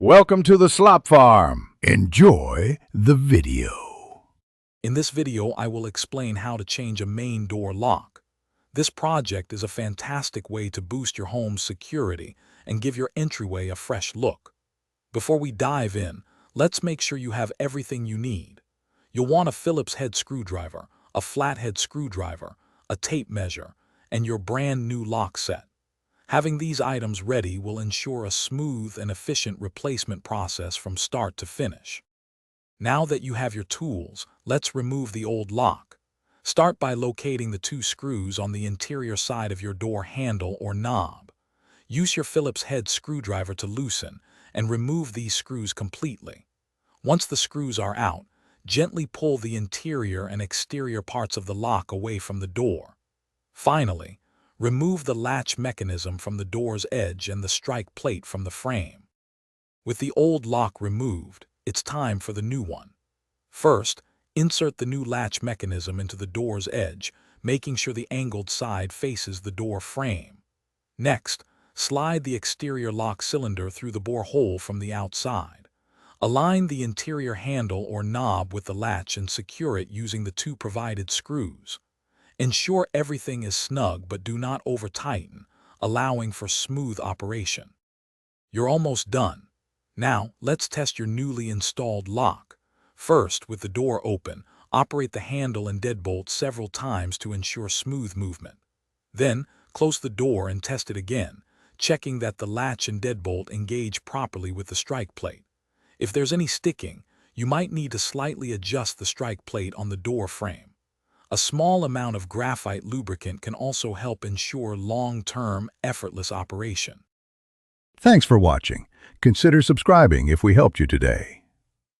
Welcome to the Slop Farm. Enjoy the video. In this video, I will explain how to change a main door lock. This project is a fantastic way to boost your home's security and give your entryway a fresh look. Before we dive in, let's make sure you have everything you need. You'll want a Phillips head screwdriver, a flathead screwdriver, a tape measure, and your brand new lock set. Having these items ready will ensure a smooth and efficient replacement process from start to finish. Now that you have your tools, let's remove the old lock. Start by locating the two screws on the interior side of your door handle or knob. Use your Phillips head screwdriver to loosen and remove these screws completely. Once the screws are out, gently pull the interior and exterior parts of the lock away from the door. Finally, remove the latch mechanism from the door's edge and the strike plate from the frame. With the old lock removed, it's time for the new one. First, insert the new latch mechanism into the door's edge, making sure the angled side faces the door frame. Next, slide the exterior lock cylinder through the bore hole from the outside. Align the interior handle or knob with the latch and secure it using the two provided screws. Ensure everything is snug but do not over-tighten, allowing for smooth operation. You're almost done. Now, let's test your newly installed lock. First, with the door open, operate the handle and deadbolt several times to ensure smooth movement. Then, close the door and test it again, checking that the latch and deadbolt engage properly with the strike plate. If there's any sticking, you might need to slightly adjust the strike plate on the door frame. A small amount of graphite lubricant can also help ensure long-term, effortless operation. Thanks for watching. Consider subscribing if we helped you today.